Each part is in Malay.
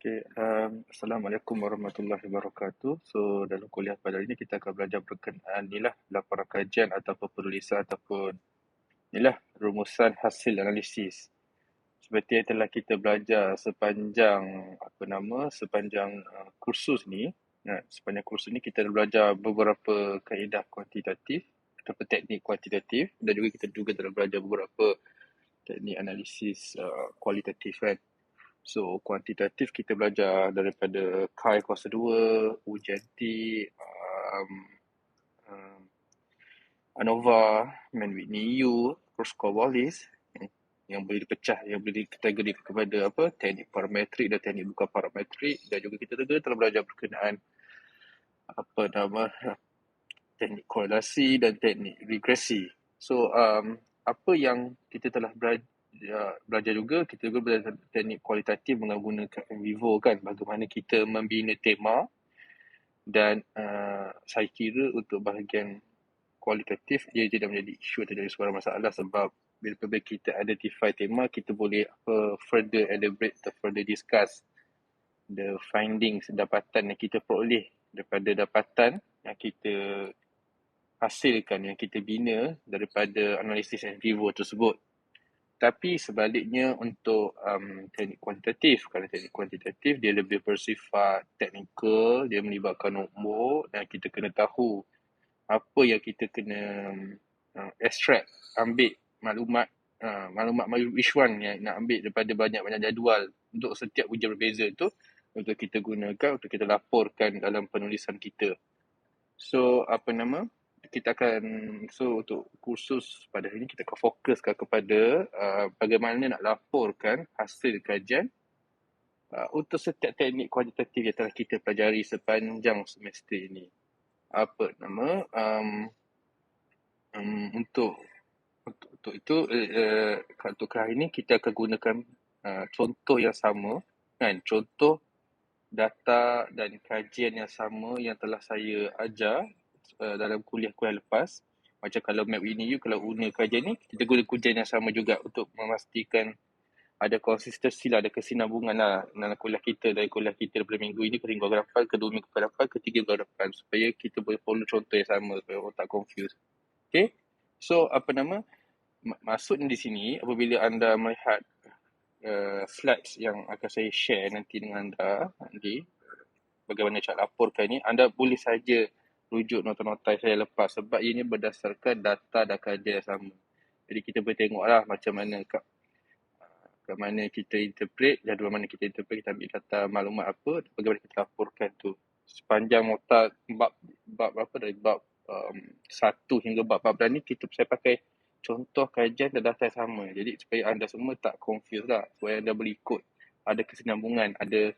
Assalamualaikum warahmatullahi wabarakatuh. So, dalam kuliah pada hari ini kita akan belajar berkenaan inilah laporan kajian ataupun penulisan ataupun inilah rumusan hasil analisis. Seperti yang telah kita belajar sepanjang kursus ni. Sepanjang kursus ni kita ada belajar beberapa kaedah kuantitatif ataupun teknik kuantitatif dan juga kita juga telah belajar beberapa teknik analisis kualitatif kan. So, kuantitatif kita belajar daripada Chi kuasa 2, UJT, ANOVA, Mann-Whitney U, Roscoe-Wallace yang boleh dipecah, yang boleh dikategorikan kepada teknik parametrik dan teknik bukan parametrik, dan juga kita juga telah belajar berkenaan teknik korelasi dan teknik regresi. So, apa yang kita telah belajar juga, kita juga belajar teknik kualitatif menggunakan NVivo kan, bagaimana kita membina tema. Dan saya kira untuk bahagian kualitatif, ia tidak menjadi isu atau jadi sebarang masalah sebab bila kita identify tema, kita boleh further elaborate atau further discuss the findings, dapatan yang kita peroleh daripada dapatan yang kita hasilkan, yang kita bina daripada analisis NVivo tersebut. Tapi sebaliknya untuk teknik kuantitatif, kerana teknik kuantitatif dia lebih bersifat teknikal, dia melibatkan nombor dan kita kena tahu apa yang kita kena extract, ambil maklumat which one yang nak ambil daripada banyak-banyak jadual untuk setiap ujian berbeza tu, untuk kita gunakan, untuk kita laporkan dalam penulisan kita. So, untuk kursus pada hari ini kita akan fokuskan kepada bagaimana nak laporkan hasil kajian untuk setiap teknik kuantitatif yang telah kita pelajari sepanjang semester ini. Untuk itu, untuk hari ini kita akan gunakan contoh yang sama kan, contoh data dan kajian yang sama yang telah saya ajar dalam kuliah-kuliah lepas. Macam kalau Mann-Whitney U, kalau guna kajian ni, kita guna kajian yang sama juga untuk memastikan ada konsistensi lah, ada kesinambungan lah dalam kuliah kita, dari kuliah kita daripada minggu ini ke minggu depan, ke 2 minggu ke depan, ke 3 minggu depan, supaya kita boleh follow contoh yang sama, supaya orang tak confuse. Okay, so maksudnya di sini, apabila anda melihat slides yang akan saya share nanti dengan anda, nanti bagaimana cara laporkan ni, anda boleh saja rujuk nota-nota saya lepas sebab ini berdasarkan data dan kajian yang sama. Jadi kita boleh tengoklah macam mana ke mana kita interpret, jadual mana kita interpret, kita ambil data maklumat apa, bagaimana kita laporkan tu. Sepanjang nota bab berapa, dari bab 1 hingga bab 14 ni, saya pakai contoh kajian dan data yang sama. Jadi supaya anda semua tak confuse lah, supaya anda boleh ikut, ada kesinambungan, ada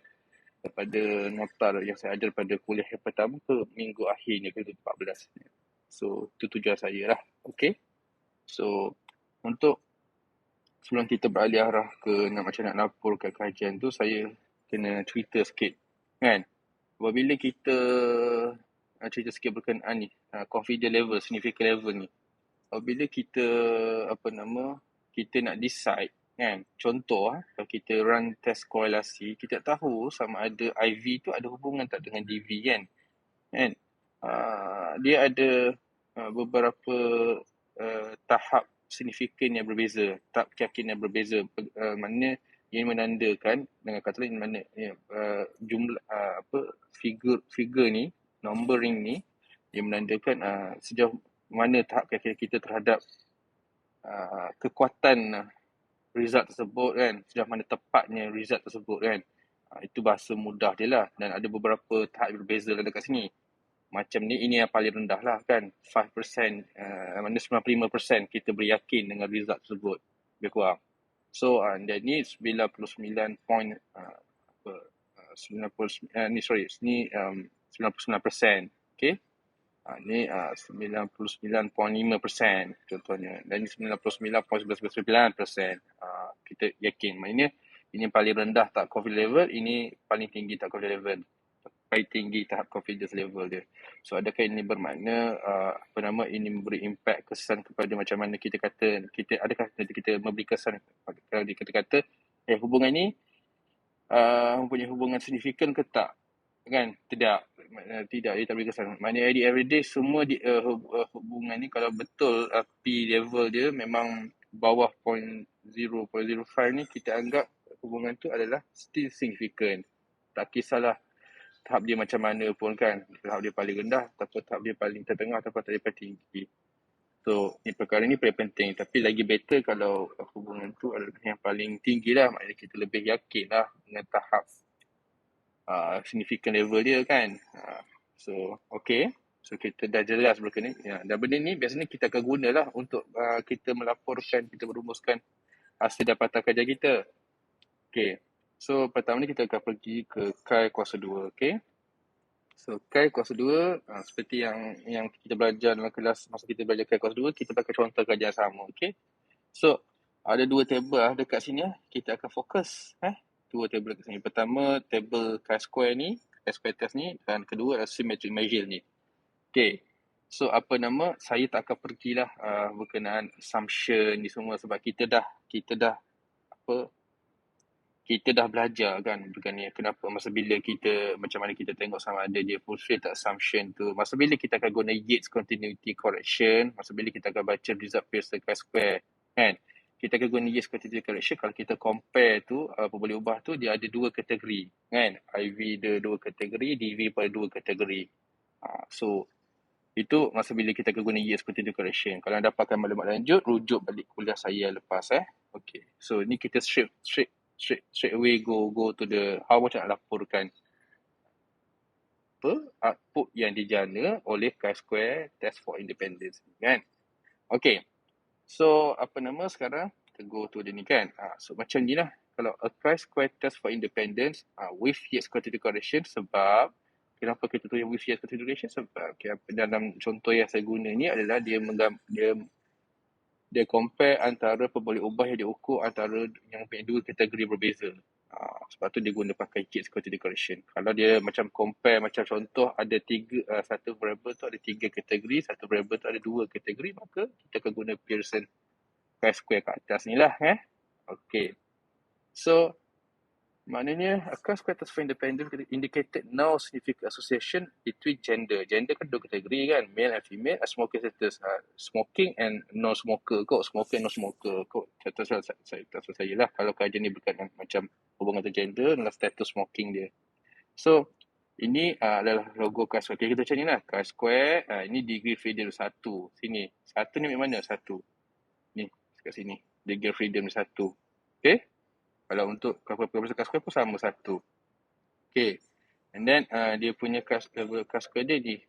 daripada nota yang saya ajar pada kuliah yang pertama ke minggu akhirnya, ke 14. So, itu tujuan saya lah. Okay. So, untuk sebelum kita beralih arah ke macam nak laporkan kajian tu, saya kena cerita sikit kan. Apabila kita cerita sikit berkenaan ni, confidence level, significance level ni, apabila kita kita nak decide kan, contoh kalau kita run test korelasi, kita tahu sama ada IV tu ada hubungan tak dengan DV kan. Dia ada beberapa tahap signifikan yang berbeza, tahap keyakinan yang berbeza. Maknanya ia menandakan dengan kata lain, mana jumlah figure ni, numbering ni, ia menandakan sejauh mana tahap keyakinan kita terhadap kekuatan result tersebut kan, sejauh mana tepatnya result tersebut kan. Itu bahasa mudah dia lah, dan ada beberapa tahap berbeza dekat sini. Macam ni, ini yang paling rendah lah kan, 5%, mana 95% kita beryakin dengan result tersebut, lebih kurang. So, dan ni 99 point, 99%, okay. Ni 99.5% contohnya, dan ni 99.99%. Kita yakin, maknanya ini paling rendah tahap confidence level, ini paling tinggi tahap confidence level, paling tinggi tahap confidence level dia. So, adakah ini bermakna ini memberi impact, kesan kepada macam mana kita kata, adakah kita memberi kesan kalau kita kata hubungan ni mempunyai hubungan signifikan ke tak. Kan? Tidak. Tidak, dia tak boleh kesan. Maknanya everyday semua hubungan ni kalau betul P level dia memang bawah 0.05 ni, kita anggap hubungan tu adalah still significant. Tak kisahlah tahap dia macam mana pun kan. Tahap dia paling rendah ataupun tahap dia paling tertengah ataupun tahap dia paling tinggi. So, perkara ni paling penting. Tapi lagi better kalau hubungan tu adalah yang paling tinggi lah. Maknanya kita lebih yakin lah dengan tahap significant level dia kan. So, okay. So, kita dah jelas benda ni. Ya, dan benda ni biasanya kita akan gunalah untuk kita melaporkan, kita merumuskan hasil dapatan kerja kita. Okay. So, pertama ni kita akan pergi ke KAI kuasa 2. Okay. So, KAI kuasa 2, seperti yang kita belajar dalam kelas, masa kita belajar KAI kuasa 2, kita pakai contoh kerja sama. Okay. So, ada dua table dekat sini. Kita akan fokus. Dua table dekat sini. Pertama, table chi-square ni, chi-square test ni, dan kedua adalah symmetric measure ni. Okay. So, apa nama, saya tak akan pergilah berkenaan assumption ni semua sebab kita dah belajar kan berkenaan kenapa masa bila kita, macam mana kita tengok sama ada dia fulfill tak assumption tu. Masa bila kita akan guna Yates continuity correction, masa bila kita akan baca result Pearson chi-square kan. Kita akan guna Yates continuity correction kalau kita compare tu, apa boleh ubah tu, dia ada dua kategori kan. IV dia dua kategori, DV pada dua kategori. So, itu masa bila kita akan guna Yates continuity correction. Kalau anda dapatkan maklumat lanjut, rujuk balik kuliah saya lepas. Okay. So, ni kita straight away go to the how macam nak laporkan output yang dijana oleh chi-square test for independence kan. Okay. So, apa nama sekarang? Kita go to the ni kan. So, macam ni lah. Kalau a chi-square test for independence with Yates continuity correction, sebab kenapa kita tulis with Yates continuity correction? Sebab dalam contoh yang saya guna ni adalah dia compare antara peboleh ubah yang diukur antara yang punya dua kategori berbeza. Sebab tu dia guna pakai Yates continuity correction. Kalau dia macam compare, macam contoh ada satu variable tu ada tiga kategori, satu variable tu ada dua kategori, maka kita akan guna Pearson chi-square kat atas ni lah. Okay. So, maknanya a chi-square test for independence indicated no significant association between gender. Gender kan dua kategori kan, male and female. Smoking status, smoking and non-smoker kot. Smoker and non-smoker kot. Contoh saya lah. Kalau kajian ni berkaitan macam hubungan gender adalah status smoking dia. So, ini adalah logo chi-square. Okay, kita macam ni lah. Chi-square, ini degree freedom 1. Sini. 1 ni mana 1? Ni, kat sini. Degree freedom 1. Okay. Kalau untuk profesor chi-square pun sama 1. Okay. And then dia punya level chi-square dia ni.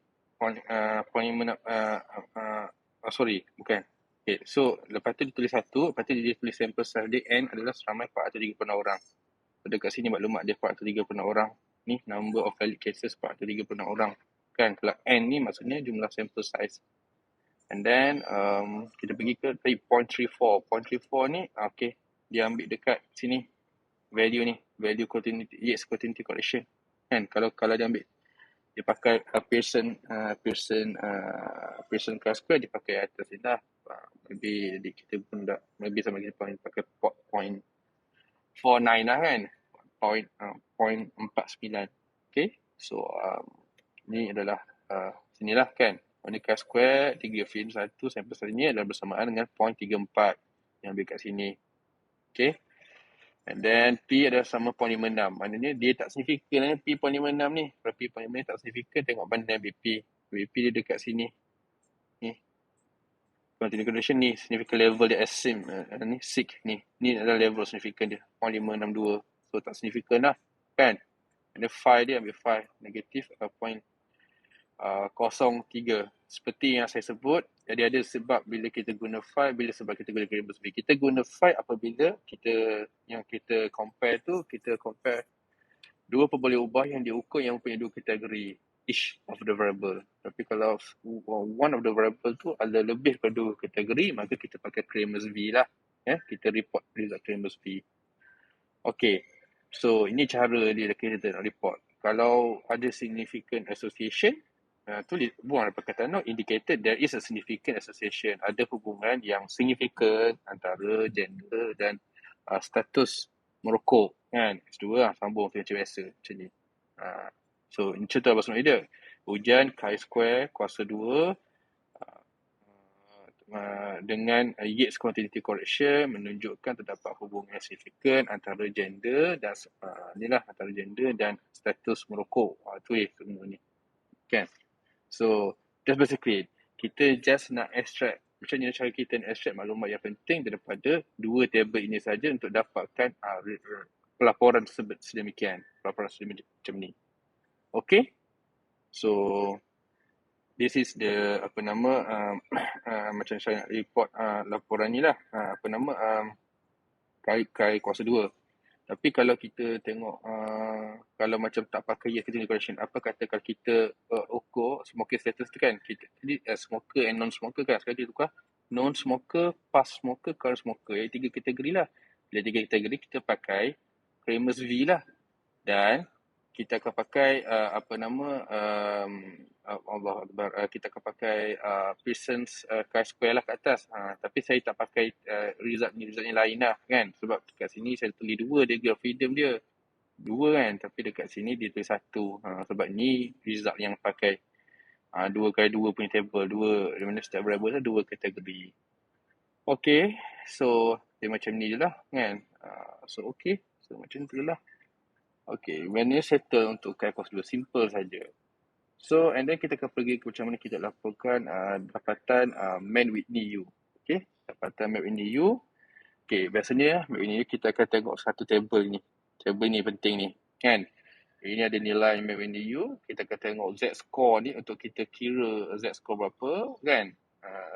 Sorry, bukan. Okay. So, lepas tu dia tulis 1. Lepas tu dia tulis sample size dia N adalah seramai 436 orang. Pada kat sini maklumat dia 436 orang. Ni number of valid cases 436 orang. Kan. Kalau N ni maksudnya jumlah sample size. And then kita pergi ke 0.34. 0.34 ni, okay. Dia ambil dekat sini. Value ni, value continuity, Yates continuity correction. Kan, kalau dia ambil, dia pakai Pearson chi-square, dia pakai atas ni lah. Maybe kita pun tak, maybe sama kita pakai 0.49 lah kan. 0.49. Okay, so ni adalah sinilah kan. Ini chi-square, 3 film 1, sampel satunya adalah bersamaan dengan 0.34 yang ambil kat sini. Okay. And then P adalah sama 0.56. Maknanya dia tak signifikan P 0.56 ni. Kalau P 0.56 tak signifikan, tengok banding BP. BP dia dekat sini. Ni. Continuity correction ni, significant level dia asim. Ni, 6 ni. Ni adalah level signifikan dia. 0.562. So tak signifikan lah. Kan? And then phi dia ambil phi. Negatif 0.03. Seperti yang saya sebut, jadi ada sebab bila kita guna phi, bila sebab kita guna variable sendiri. Kita guna phi apabila kita compare tu, kita compare dua peboleh ubah yang diukur yang mempunyai dua kategori each of the variable. Tapi kalau one of the variable tu ada lebih pada dua kategori, maka kita pakai Cramer's V lah. Kita report result Cramer's V. Okay. So, ini cara dia kita nak report. Kalau ada significant association, tulis, buang perkataan no, indicated there is a significant association. Ada hubungan yang significant antara gender dan status merokok. kan. S2 lah, sambung macam biasa, macam ni. So, ini contoh bahasa dia. Hujan chi-square kuasa 2 dengan Yates continuity correction menunjukkan terdapat hubungan signifikan antara gender dan inilah antara gender dan status merokok. Tu semua ni. Kan? So, just basically kita just nak extract macam mana cara kita nak extract maklumat yang penting daripada dua table ini saja untuk dapatkan pelaporan tersebut sedemikian. Pelaporan sedemikian macam ni. Okay? So, this is the macam saya nak report laporan ni lah. Kai kuasa 2. Tapi kalau kita tengok kalau macam tak pakai Yates continuity correction, apa kata kalau kita ukur smoking status tu kan, kita tadi smoker and non-smoker kan, sekarang kita tukar non-smoker, past smoker, current smoker. Jadi 3 kategori lah. Bila 3 kategori kita pakai Kramer's V lah. Dan kita akan pakai Allah Akbar, kita akan pakai Pearson's chi-square lah kat atas. Tapi saya tak pakai result ni lain lah kan. Sebab dekat sini saya tulis 2 degree of freedom dia. 2 kan. Tapi dekat sini dia tulis 1. Sebab ni result yang pakai 2x2 punya table. 2, di mana setiap variable tu 2 kategori. Okay. So, dia macam ni je lah kan. So, okay. So, macam tu lah. Okay, when you settle untuk kai kuasa 2, simple saja. So, and then kita akan pergi ke macam mana kita laporkan dapatan Man Whitney U. Okay, dapatan Man Whitney U. Okay, biasanya Man Whitney U kita akan tengok satu table ni. Table ni penting ni, kan? Ini ada nilai Man Whitney U. Kita akan tengok Z-score ni untuk kita kira Z-score berapa, kan?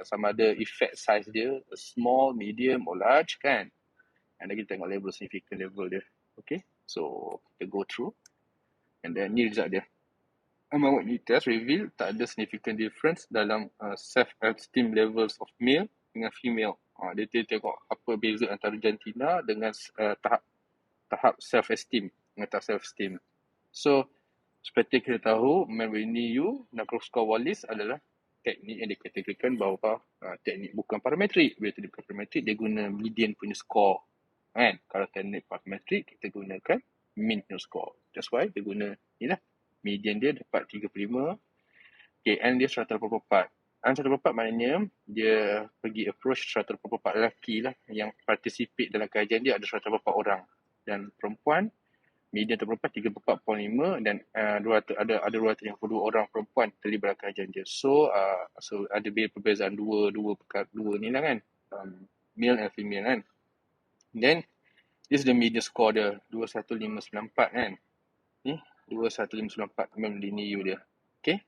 Sama ada effect size dia, small, medium or large, kan? And then kita tengok level significant level dia. Okay, so kita go through. And then ni result dia. Man Whitney test reveal tak ada significant difference dalam self-esteem levels of male dengan female. Dia tengok apa beza antara jantina dengan tahap self-esteem dengan tahap self-esteem. So, seperti kita tahu, Man Whitney U dan Kruskal's Wallis adalah teknik yang dikategorikan bahawa teknik bukan parametrik. Bila dia bukan parametrik, dia guna median punya score. Kan? Kalau teknik parametrik, kita gunakan mean punya score. That's why dia guna ni lah. Median dia dapat 35. Okay, and dia 184. And 184 maknanya dia pergi approach 184 lelaki lah yang participate dalam kajian dia ada 184 orang. Dan perempuan, median terperempat 34.5 dan ada 232 orang perempuan terlibat dalam kajian dia. So ada perbezaan dua ni lah kan. Male and female kan. Then, this is the median score dia, 21594 kan. Ni, 21594 memang linear U dia. Okay.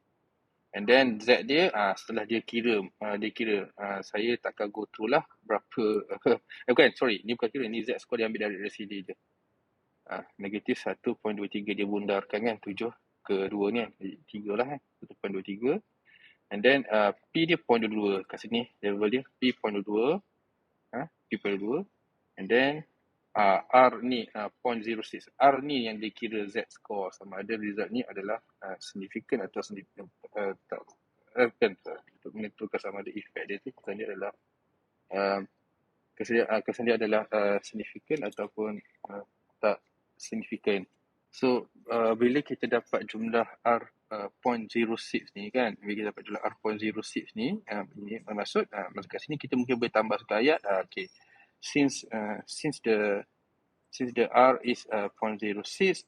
And then Z dia, setelah dia kira, saya takkan go through lah berapa, bukan, sorry, ni bukan kira, ni Z score dia ambil dari LCD je. Negatif 1.23 dia bundarkan kan, 7 ke 2 ni kan, 3 lah kan, 1.23. And then P dia 0.22, kat sini level dia, P 0.22, P 0.22. And then R ni 0.06. R ni yang dikira Z score, sama ada result ni adalah significant atau untuk menentukan sama ada effect dia tu, kesan dia adalah kesan dia adalah significant ataupun tak significant. So bila kita dapat jumlah R 0.06 ni kan, bila kita dapat jumlah R 0.06 ni, ini maksud kat sini kita mungkin boleh tambah satu ayat. Okay, since the R is 0.06,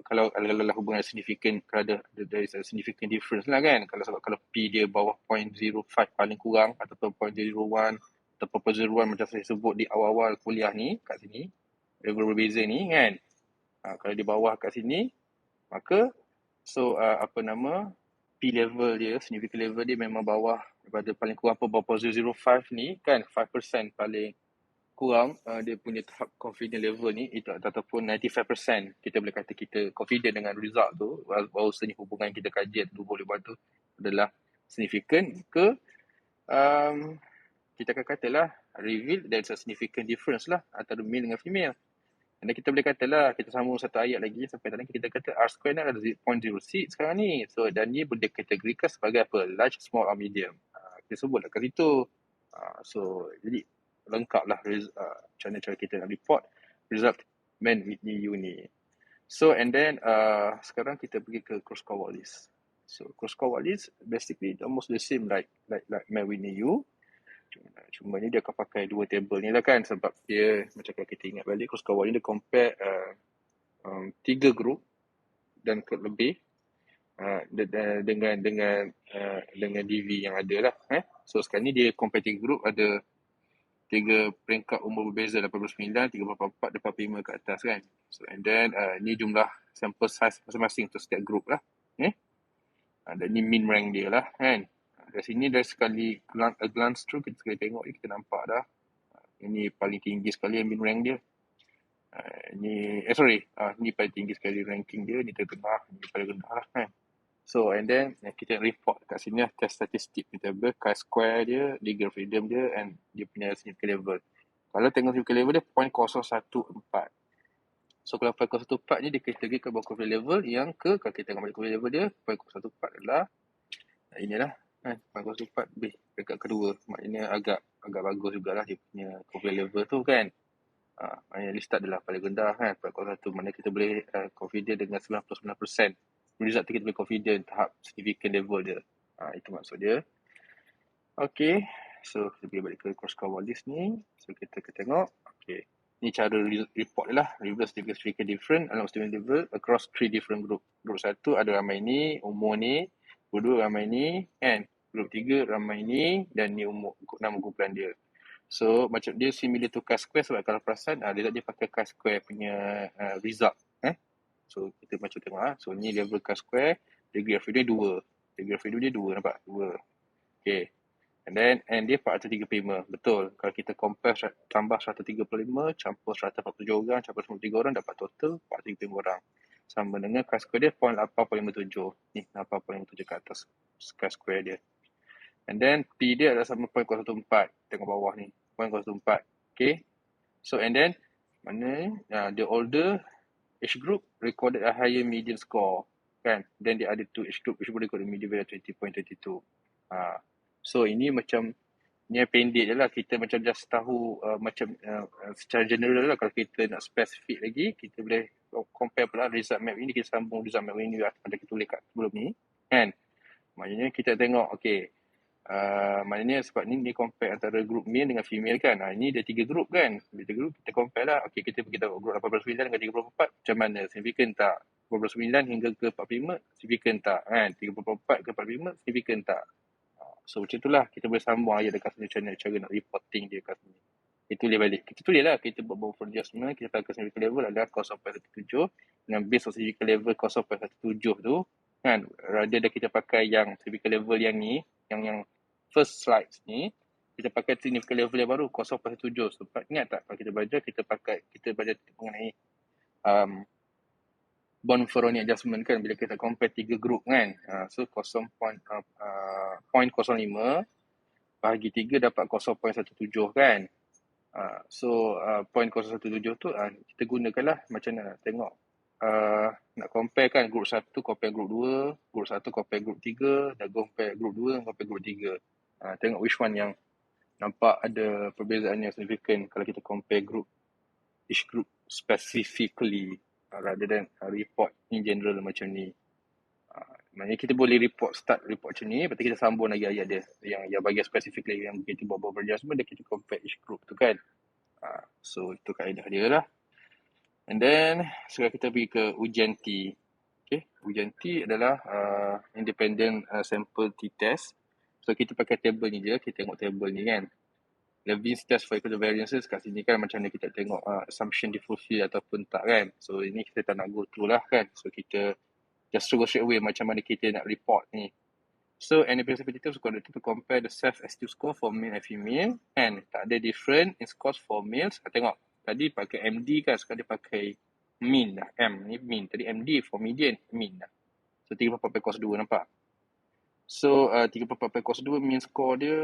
kalau adalah hubungan signifikan, kalau there is a significant difference lah kan. Kalau P dia bawah 0.05 paling kurang ataupun 0.01 ataupun 0.01 macam saya sebut di awal-awal kuliah ni kat sini, level berbeza ni kan. Kalau di bawah kat sini, maka P level dia, significant level dia memang bawah daripada paling kurang bawah 0.05 ni kan, 5% paling kurang dia punya tahap confident level ni itu ataupun 95%, kita boleh kata kita confident dengan result tu, bahawasanya hubungan kita kaji tu boleh buat tu adalah significant ke kita akan katalah reveal there's a significant difference lah antara male dengan female. Dan kita boleh katalah, kita sambung satu ayat lagi sampai tadi kita kata R square ni ada 0.06 sekarang ni. So dan ni boleh dikategorikan sebagai apa? Large, small or medium. Kita sebutlah kat situ. So jadi lengkaplah macam mana cara kita nak report result Man Whitney U ni. So and then sekarang kita pergi ke cross cohort list. So cross cohort list basically almost the same like Man Whitney U. Cuma ni dia akan pakai dua table ni lah kan, sebab dia macam kalau kita ingat balik cross cohort ni dia compare 3 group dan lebih dengan DV yang ada lah. So sekarang ni dia compare 3 group, ada 3 peringkat umur berbeza, 89, 34, 45 ke atas kan. So and then ni jumlah sample size masing-masing untuk setiap group lah. Dan ni mean rank dia lah kan. Dari sini dari sekali glance through, kita sekali tengok ni, kita nampak dah ini paling tinggi sekali mean rank dia. Ni paling tinggi sekali ranking dia, ni tengah, ni paling rendah lah kan. So and then kita report kat sini lah test statistik kita chi-square dia, legal freedom dia and dia punya significant level. Kalau tengok significant level dia 0.014. So kalau 0.014 ni dia kategori ke bawah confidence level yang kalau kita tengok balik confidence level dia 0.014 adalah inilah 0.014 lebih dekat kedua. Maknanya agak bagus jugalah dia punya confidence level tu kan. Maknanya list start adalah paling rendah kan. 0.01 mana kita boleh confident dengan 99%. Result tu kita boleh confident tahap significant level dia. Itu maksud dia. Okay. So kita pergi balik ke cross cohort list ni. So kita tengok. Okay. Ni cara report lah. Reverse significant different along student level across 3 different group. Group 1 ada ramai ni, umur ni. Group 2 ramai ni and group 3 ramai ni dan ni umur nama kumpulan dia. So macam dia similar to chi-square sebab kalau perasan dia pakai chi-square punya result. So kita macam tengok So ni level chi-square, degree of freedom 2. Degree of freedom dia 2, nampak? 2. Okay. And dia 403 payment. Betul. Kalau kita compare tambah 135, campur 147 orang, campur 93 orang, dapat total 403 payment orang. Sama dengan chi-square dia 0.857. Ni 8.57 ke atas chi-square dia. And then P dia adalah sama 0.014. Tengok bawah ni. 0.014. Okay. So and then mana the older age group recorded a higher median score kan. Then the other two age group recorded median value 20.22. So ini macam ni pendek je lah. Kita macam just tahu macam secara general lah. Kalau kita nak spesifik lagi, kita boleh compare pula result map ini. Kita sambung result map ini ada kita tulis kat sebelum ni kan. Maknanya kita tengok maknanya sebab ni compare antara group male dengan female kan. Ini dia 3 group kan. Dia 3 group kita compare lah. Okay, kita pergi tahu group 18-9 dengan 34 macam mana. Signifikan tak? 18-9 hingga ke 45 signifikan tak? Kan? 34 ke 45 signifikan tak? So macam itulah kita boleh sambung ayat dekat sini macam mana cara nak reporting dia kat sini. Kita tulis balik. Kita tulis lah. Kita buat buffer adjustment. Kita pakai significant level adalah 0.17 dengan base of significant level 0.17 tu kan. Rather dah kita pakai yang significant level yang ni, yang first slides ni, kita pakai significant level yang baru 0.17. Sebab ingat tak kalau kita belajar kita belajar mengenai Bonferroni adjustment kan bila kita compare 3 group kan. So 0.05 bahagi 3 dapat 0.17 kan. So 0.017 tu kita gunakanlah macam mana tengok nak compare kan group 1 compare group 2, group 1 compare group 3 dan compare group 2 compare group 3. Tengok which one yang nampak ada perbezaan yang signifikan kalau kita compare each group specifically rather than report in general macam ni. Maknanya kita boleh start report macam ni, lepas tu kita sambung lagi ayat dia yang bahagian spesifik lagi yang kita buat bubble adjustment dan kita compare each group tu kan. So itu kaedah dia lah. And then sekarang kita pergi ke ujian T. Okay, ujian T adalah independent sample t-test. So kita pakai table ni je, kita tengok table ni kan. Levene's test for equal variances kat sini kan macam mana kita tengok assumption difulfill ataupun tak kan. So ini kita tak nak go through lah kan. So kita just go straight away macam mana kita nak report ni. So NAPS predictive is conducted to compare the self-esteem score for male and female and tak ada different in scores for males. Tengok tadi pakai MD kan, sekarang dia pakai mean dah. M ni mean, tadi MD for median, mean dah. So 34 cos 2 nampak. So 34 cos 2 mean score dia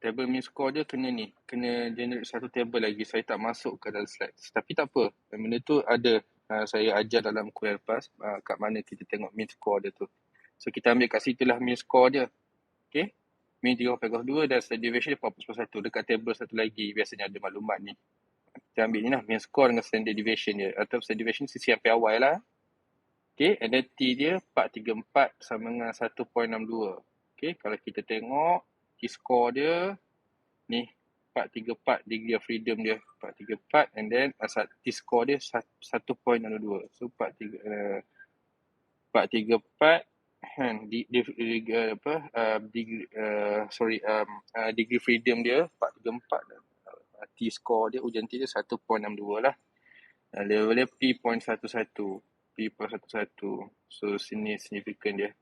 table mean score dia kena generate satu table lagi. Saya tak masuk ke dalam slides. Tapi tak apa. Benda tu ada saya ajar dalam kuliah lepas kat mana kita tengok mean score dia tu. So kita ambil kat situ lah mean score dia. Okay. Mean 3.02 dan standard deviation 14.1. Dekat table satu lagi biasanya ada maklumat ni. Kita ambil ni lah, mean score dengan standard deviation dia. Atau standard deviation sisi sampai awal lah. Okay, and then T dia 434 sama dengan 1.62. Okay, kalau kita tengok T-score dia, ni 434 degree of freedom dia, 434, and then T-score dia 1.62. So 434 kan, degree freedom dia 434 dan T-score dia, ujian T dia 1.62 lah. Level dia P.11. P.11. So sini signifikan dia.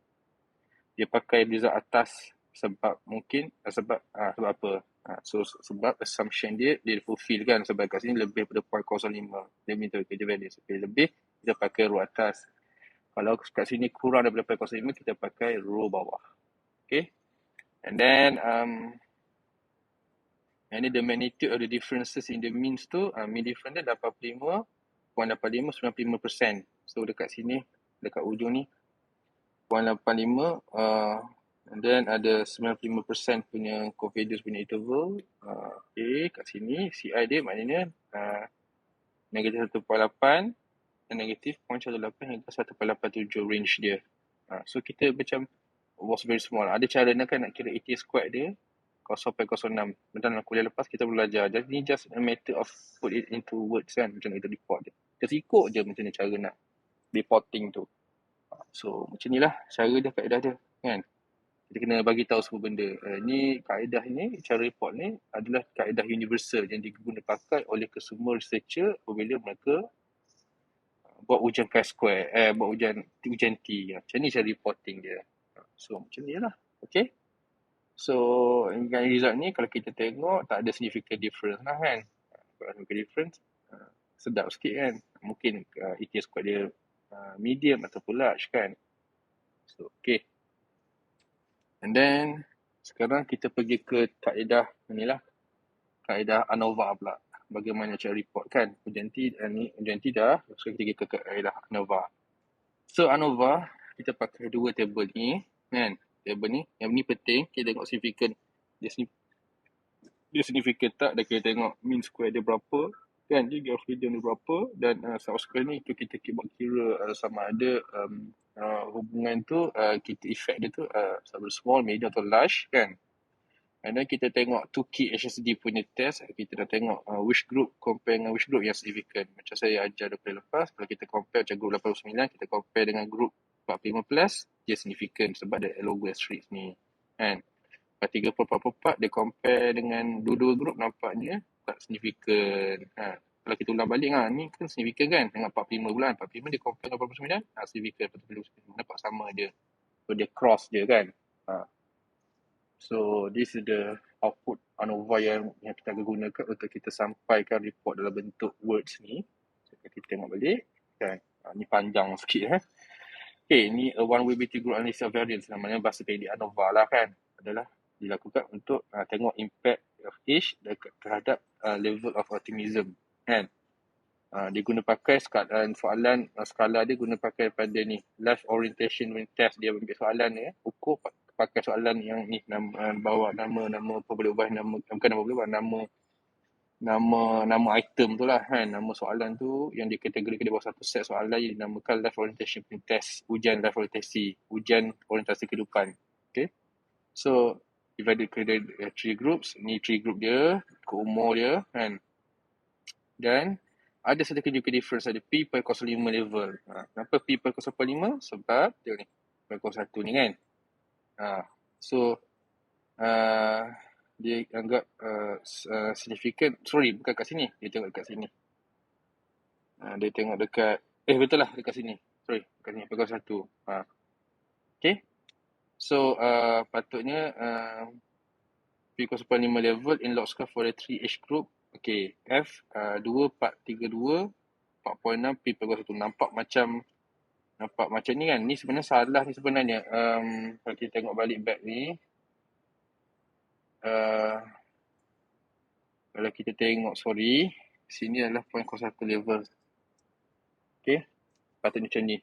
Dia pakai result atas sebab mungkin sebab apa? So sebab assumption dia fulfill kan, sebab kat sini lebih pada 0.05. Dia minta kerja value. Lebih kita pakai row atas. Kalau kat sini kurang daripada 0.05, kita pakai row bawah. Okay. And then ini the magnitude of the differences in the means tu, mean difference dia 85, 95% So dekat sini, dekat ujung ni 0.85, and then ada 95% punya confidence punya interval. Okay, kat sini CI dia maknanya negatif 1.8 dan negatif 0.18 hingga 1.87 range dia. So kita macam was very small. Ada cara nak kira ETA squared dia 0.06. Dalam kuliah lepas kita belajar. Jadi ni just a matter of put it into words kan, macam kita report dia. Just ikut je macam ni cara nak reporting tu. So macam ni lah cara dia, kaedah dia kan. Kita kena bagi tahu semua benda. Ni kaedah ni, cara report ni adalah kaedah universal yang digunakan pakai oleh kesemua researcher apabila mereka buat ujian chi-square, buat ujian T. Macam ni cara reporting dia. So macam ni lah. Okay. So dengan result ni kalau kita tengok tak ada significant difference lah kan. Kalau significant difference sedap sikit kan. Mungkin ETA square dia medium ataupun large kan. So okay. And then sekarang kita pergi ke kaedah ni lah. Kaedah ANOVA pula. Bagaimana cara report kan. Ujian T dah. So kita pergi ke kaedah ANOVA. So ANOVA kita pakai dua table ni kan. Table ni, yang ni penting, kita tengok signifikan dia signifikan tak, dan kita tengok mean square dia berapa kan, degree of freedom dia berapa, dan subsequent ni tu kita buat kira sama ada hubungan tu, kita effect dia tu sama small, medium atau large kan. And then kita tengok 2 key HSD punya test, kita dah tengok which group compare dengan which group yang signifikan. Macam saya ajar daripada lepas, kalau kita compare macam group 89, kita compare dengan group 45 plus, dia signifikan sebab ada logo asterisk ni kan. 30.44 dia compare dengan dua-dua group nampaknya tak signifikan. Kalau kita ulang balik ni kan signifikan kan dengan 45 bulan. 45 dia compare dengan 49, signifikan 49. Nampak sama dia. So dia cross dia kan. So this is the output ANOVA yang kita gunakan untuk kita sampaikan report dalam bentuk words ni. So, kita tengok balik kan. Ni panjang sikit Okay, ni a one way BT group analysis of variance, namanya bahasa pendek ANOVA lah kan. Adalah dilakukan untuk tengok impact of age terhadap level of optimism kan. Dia guna pakai skala dia guna pakai pada ni life orientation test. Dia ambil soalan ni ukur pakai soalan yang ni bawa nama apa boleh ubah nama, bukan nama boleh ubah nama item tu lah kan. Nama soalan tu yang dikategorikan di bawah satu set soalan yang dinamakan life orientation test, ujian life orientasi, ujian orientasi kehidupan. Okay, so divided ke 3 groups. Ni 3 group dia, ke umur dia kan. Dan ada sedikit juga difference, ada P.05 level. Kenapa P.05? Sebab dia ni 0.1 ni kan. So dia anggap signifikan. Sorry, bukan kat sini. Dia tengok dekat sini. Dia tengok dekat betul lah dekat sini. Sorry, dekat sini 0.1. Okay. So patutnya P.05 level in log score for the 3 age group. Okay, F 2432 4.6 P.01. Nampak macam ni kan. Ni sebenarnya salah ni sebenarnya. Kalau kita tengok balik back ni, kalau kita tengok sini adalah 0.01 level. Okay, patutnya macam ni.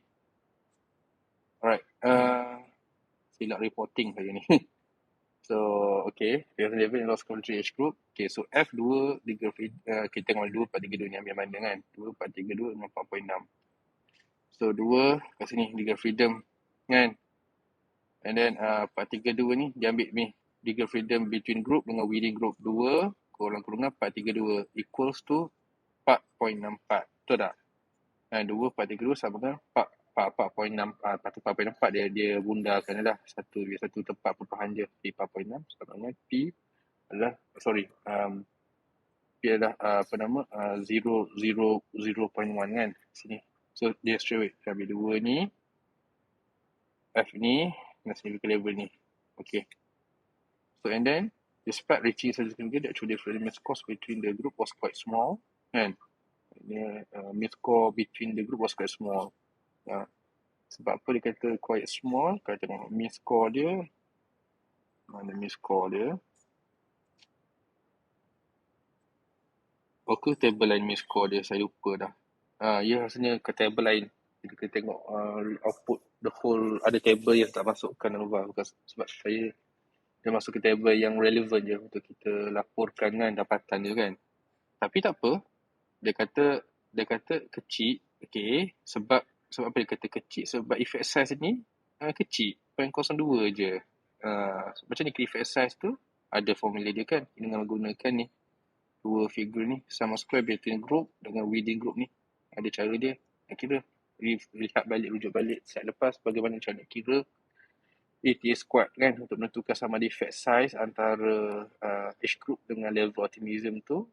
Alright, silap reporting saja ni. So, okay. There's level in loss country age group. Okay, so F2, kita tengok 2, 4, 3, 2 ni ambil mana kan? 2, 4, 3, 2 dengan 4.6. So, 2 kat sini, legal freedom kan? And then 4, 3, 2 ni, dia ambil ni. Legal freedom between group dengan within group. 2 kurang-kurang 4, 3, 2 equals to 4.64. Betul tak? 2, 4, 3, 2 sama dengan 4.6. 4.64 dia bundarkan dah. Satu tempat perubahan je. P 4.6 sama dengan P adalah, P adalah 0.1 kan. Sini. So dia straight away. Kita ambil 2 ni. F ni. Dan significant level ni. Okay. So and then, despite reaching significant level, the actual difference cost between the group was quite small. Kan. Mean score between the group was quite small. Sebab apa dia kata quite small? Kalau tengok mean score dia. Mana mean score dia? Ke table lain mean score dia? Saya lupa dah. Ya rasanya ke table lain. Jadi kita tengok output the whole, ada table yang tak masukkan ANOVA. Sebab saya dia masuk ke table yang relevant je untuk kita laporkan kan dapatan dia kan. Tapi tak apa. Dia kata kecil. Okay. Sebab apa dia kata kecil? Sebab effect size ni kecil. 0.02 je. Macam ni effect size tu ada formula dia kan. Dengan menggunakan ni. 2 figure ni. Sum of square between group dengan within group ni. Ada cara dia. Kira. Lihat balik, rujuk balik. Set lepas bagaimana cara nak kira. ETA squad kan. Untuk menentukan sama ada effect size antara age group dengan level optimism tu.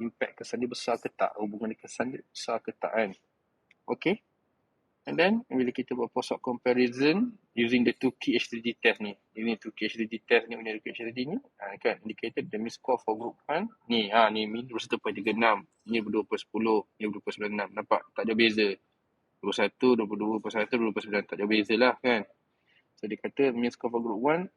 Impact kesan dia besar ke tak, hubungan kesan dia besar ke tak kan. Okay. And then bila kita buat post-op comparison using the 2 key HTTD test ni. Ini 2 key HTTD test ni, punya 2 key HTTD ni kan indicated the mean score for group 1 ni ni mean 21.36, ni 2.10, ni 2.96. Nampak tak ada beza. 21, 22, 21, 29 tak ada beza lah kan. So dia kata mean score for group 1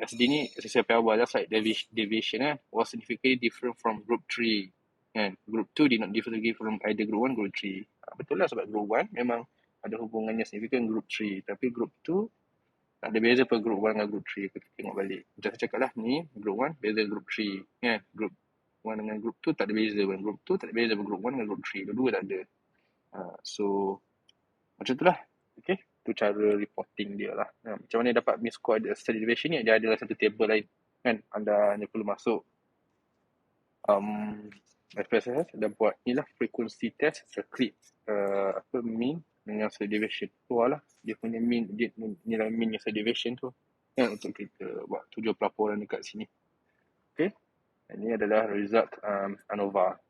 SD ni sesuai awal lah, slight deviation was significantly different from group 3 kan. Group 2 did not differ from either group 1 group 3. Betul lah sebab group 1 memang ada hubungannya signifikan group 3, tapi group 2 tak ada beza per group 1 dengan group 3. Kita tengok balik macam saya cakap lah, ni group 1 beza group 3 kan. Group 1 dengan group 2 tak ada beza pun. Group 2 tak ada beza per group 1 dengan group 3, dua-dua tak ada. So macam tu lah. Okay. Itu cara reporting dia lah. Macam mana dapat mean score standard deviation ni? Dia adalah satu table lain kan. Anda hanya perlu masuk SPSS dan buat ni lah frequency test. Klik mean dengan standard deviation. Keluar lah dia punya mean, dia nilai mean yang standard deviation tu kan, untuk kita buat tujuan pelaporan dekat sini. Okay. Ini adalah result ANOVA.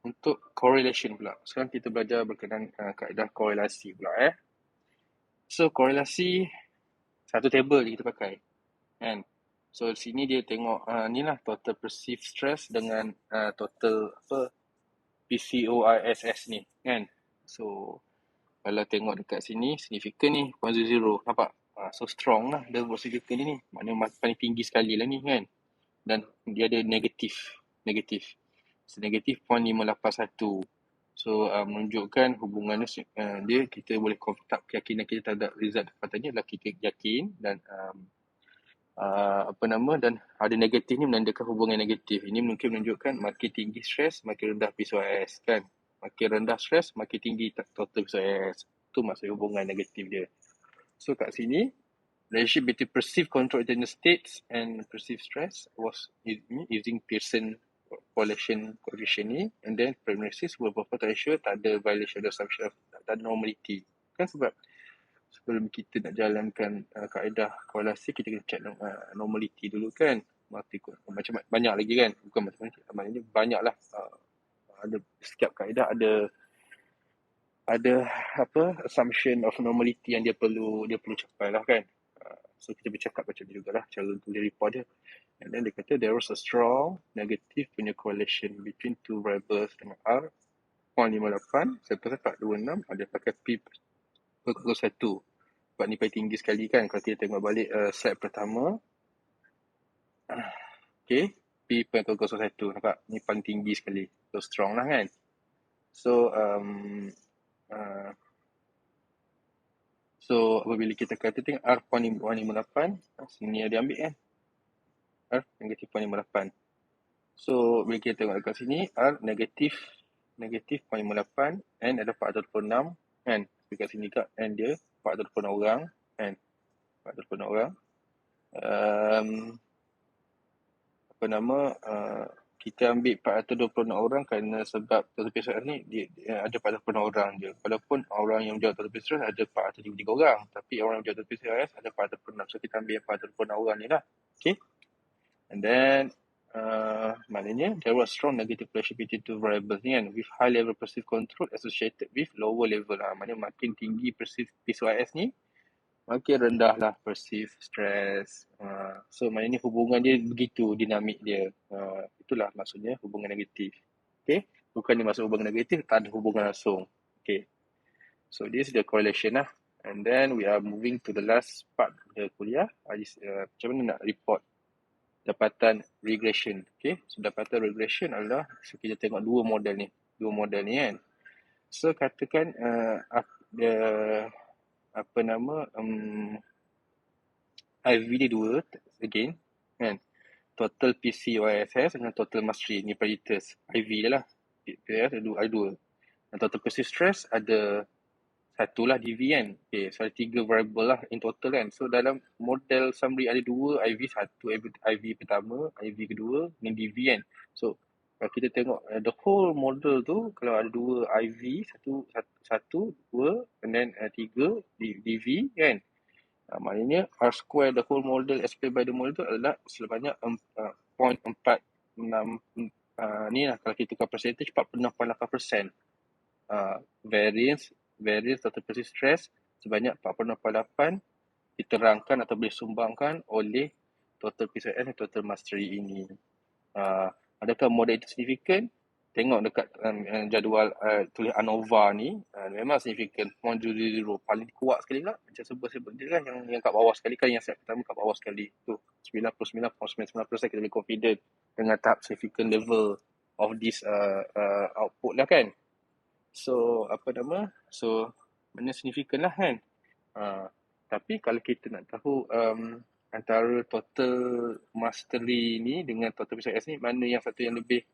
Untuk correlation pula. Sekarang kita belajar berkenaan kaedah korelasi pula So korelasi satu table kita pakai kan. So sini dia tengok ni lah total perceived stress dengan total PCOISS ni kan. So kalau tengok dekat sini significant ni 0.00, nampak? So strong lah dia significant ni. Maknanya paling tinggi sekali lah ni kan. Dan dia ada negatif. So negatif 0.581. So menunjukkan hubungan dia kita boleh confirm keyakinan kita terhadap result dapatannya adalah kita yakin dan dan ada negatif ni menandakan hubungan negatif. Ini mungkin menunjukkan makin tinggi stres makin rendah PCOS kan. Makin rendah stres makin tinggi total PCOS. Itu maksud hubungan negatif dia. So kat sini relationship between perceived control internal states and perceived stress was using Pearson correlation coefficient ni, and then prognosis were potential tak ada violation of assumption of tak ada normality kan. Sebab sebelum kita nak jalankan kaedah korelasi kita kena check normality dulu kan. Macam banyak lagi kan, bukan macam-macam, maknanya banyak lah. Ada setiap kaedah ada assumption of normality yang dia perlu capai lah kan. So kita bercakap macam ni jugalah cara tulis report dia. And then dia kata there was a strong negative punya correlation between two variables dengan R 0.58 serta 426 ada pakai P 1. Sebab ni paling tinggi sekali kan. Kalau kita tengok balik slide pertama. Okay. P 0.01. Nampak? Ni paling tinggi sekali. So strong lah kan. So So, apabila kita kata tengok R.158, sini ada ambil kan? R negatif 0.58. So, bila kita tengok dekat sini, R negatif 0.58, N ada 426, kan? Dekat sini kat N dia 426 orang, kan? 426 orang. Apa nama, kita ambil 426 orang kerana sebab total PCOS ni dia ada 426 orang je. Walaupun orang yang menjawab total PCOS ada 433 orang, tapi orang yang menjawab total PCOS ada 426. So, kita ambil 426 orang ni lah. Okay? And then, maknanya there was strong negative relationship between two variables ni kan, with high level perceived control associated with lower level lah. Maknanya makin tinggi perceived PCOS ni, makin rendah lah perceived stress. So maknanya hubungan dia begitu dinamik dia. Itulah maksudnya hubungan negatif. Okay, bukan dia maksud hubungan negatif, tak ada hubungan langsung. Okay, so this is the correlation lah. And then we are moving to the last part of the kuliah. Macam mana nak report dapatan regression. Okay, so dapatan regression adalah, so kita tengok dua model ni kan. So katakan apa nama, IV dia dua again kan, total PCOS dengan total mastery ni parameters IV dia lah. PCOS ada dua, dan total perceived stress ada satu lah, DV kan. Okay, so ada 3 variable lah in total kan. So dalam model summary ada 2 IV, satu IV pertama, IV kedua, dan DV kan. So kalau kita tengok the whole model tu, kalau ada 2 IV, satu 2, and then 3 DV kan. Maknanya R square the whole model explained by the model tu adalah sebanyak 0.46, ni lah kalau kita tukar percentage 46.8%. Variance total perceived stress sebanyak 46.8 diterangkan atau boleh sumbangkan oleh total PCOS dan total mastery ini. Adakah model itu signifikan? Tengok dekat jadual tulis ANOVA ni, memang signifikan 0.00, paling kuat sekali lah. Macam sebut dia kan, yang kat bawah sekali kan, yang set pertama kat bawah sekali tu 99.99% kita boleh confident dengan tahap significant level of this output lah kan. So apa nama, so mana signifikan lah kan. Tapi kalau kita nak tahu antara total mastery ni dengan total PCOS ni, mana yang satu yang lebih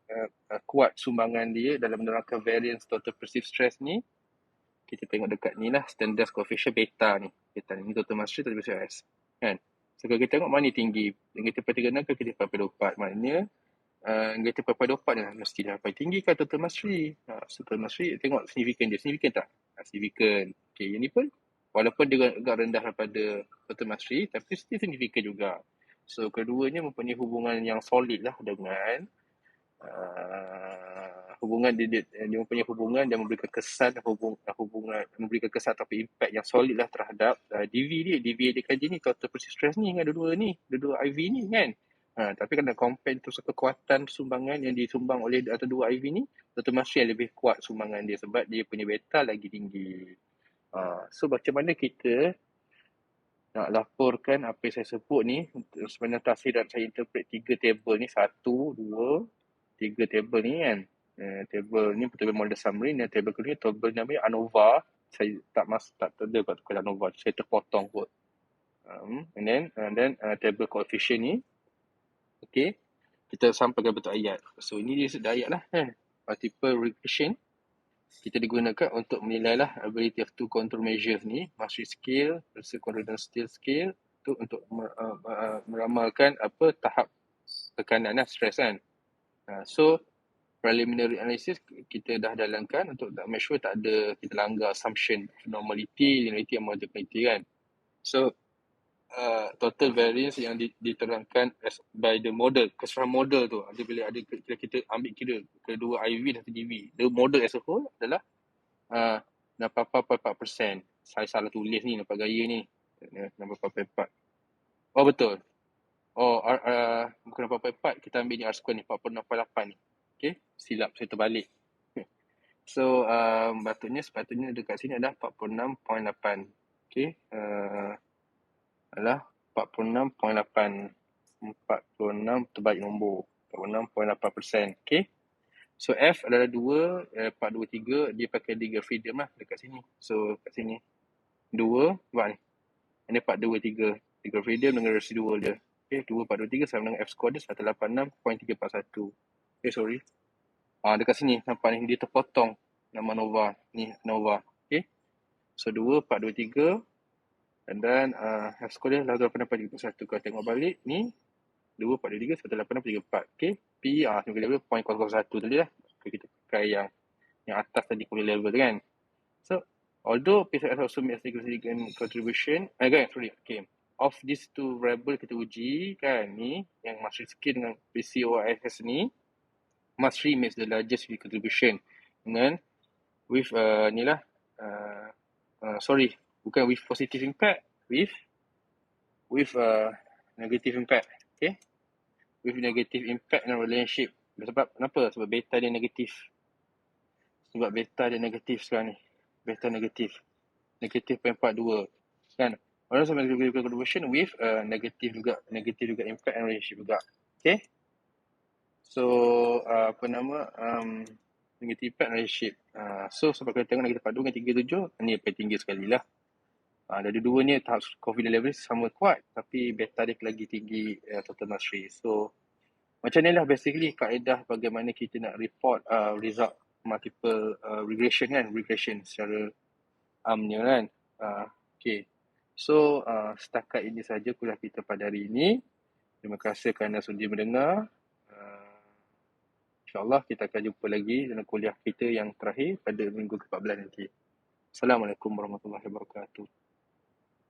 kuat sumbangan dia dalam menerangkan variance total perceived stress ni, kita tengok dekat ni lah, standard coefficient beta ni. Beta ni total mastery, total PCOS kan. So kalau kita tengok mana tinggi, negatif 4.36 ke negatif 4.24, maknanya negatif 4.24 ni lah mesti dah paling tinggi kan total mastery. Total mastery, tengok signifikan dia, signifikan tak? Signifikan. Okay, yang ni pun walaupun dia agak rendah daripada total mastery, tapi still signifikan juga. So keduanya mempunyai hubungan yang solid lah dengan hubungan dia mempunyai hubungan dan memberikan kesan hubungan memberikan kesan atau impact yang solid lah terhadap DV dia kaji ni, total perceived stress ni dengan dua-dua IV ni kan. Tapi kalau compare tu kekuatan sumbangan yang disumbang oleh atau dua IV ni, total mastery yang lebih kuat sumbangan dia sebab dia punya beta lagi tinggi. So macam mana kita nak laporkan apa yang saya sebut ni, sebenarnya tafsir dan saya interpret 3 table ni, 1, 2, 3 table ni kan. Table ni table model summary, dan table kedua ni table namanya ANOVA. Saya tak ada kat tukar ANOVA, saya terpotong kot. And then table coefficient ni, okay, kita sampaikan bentuk ayat. So ini dia sudah ayat lah kan. Multiple regression kita digunakan untuk menilai lah ability of two control measures ni, mastery scale versus confidence scale tu, untuk meramalkan apa tahap tekanan lah, stress kan. So preliminary analysis kita dah jalankan untuk make sure tak ada kita langgar assumption normality, linearity and multiplicity kan. So total variance yang diterangkan by the model, keseluruhan model tu ada, bila ada kita ambil kira kedua IV dan TDV, the model as a whole adalah 64.4%. Saya salah tulis ni, nampak gaya ni 64.4. Oh betul, bukan 64.4, kita ambil ni R square ni 46.8 ni. Okay, silap saya terbalik. So sepatutnya dekat sini adalah 46.8. Okay, adalah 46.8. 46 terbalik nombor, 46.8%. Okay, so F adalah 2, 4, 2, 3, dia pakai degree of freedom lah dekat sini. So kat sini 2, sebab ni. Ini part 2, 3. 3 freedom dengan residual dia. Okay, 2, 4, 2, 3 sama dengan F score dia 186.341. Okay, sorry. Dekat sini nampak ni, dia terpotong nama Nova. Ni Nova. Okay. So 2, 4, 2, 3. And then F score dia 186.341. Kalau tengok balik ni, 2, 4, 2, 3, 186.344. Okay. P, sebagai level 0.001 tadi lah. Okay, kita pakai yang atas tadi punya level tu kan. So, although PSS also makes significant contribution, okay. Of these two variable kita uji kan, ni, yang mastery skill dengan PCOIS ni, mastery makes the largest contribution. Dengan, with, ni lah, bukan with positive impact, with negative impact, okay. With negative impact and relationship. Sebab kenapa? Sebab beta dia negatif. Sebab beta dia negatif sekarang ni. Beta negatif. Negatif 0.42. Kan? Orang sama negative contribution with negatif juga impact and relationship juga. Okay? So, negative impact and relationship. So, sebab kita tengok negatif 42 dengan 37, ni paling tinggi sekali lah. Dari dua ni tahap confidence level sama kuat, tapi beta dia lagi tinggi total mastery. So, macam ni lah basically kaedah bagaimana kita nak report result multiple regression kan, regression secara amnya kan. Okay. So, setakat ini saja kuliah kita pada hari ini. Terima kasih kerana sudi mendengar. InsyaAllah kita akan jumpa lagi dalam kuliah kita yang terakhir pada minggu ke-14 nanti. Assalamualaikum warahmatullahi wabarakatuh.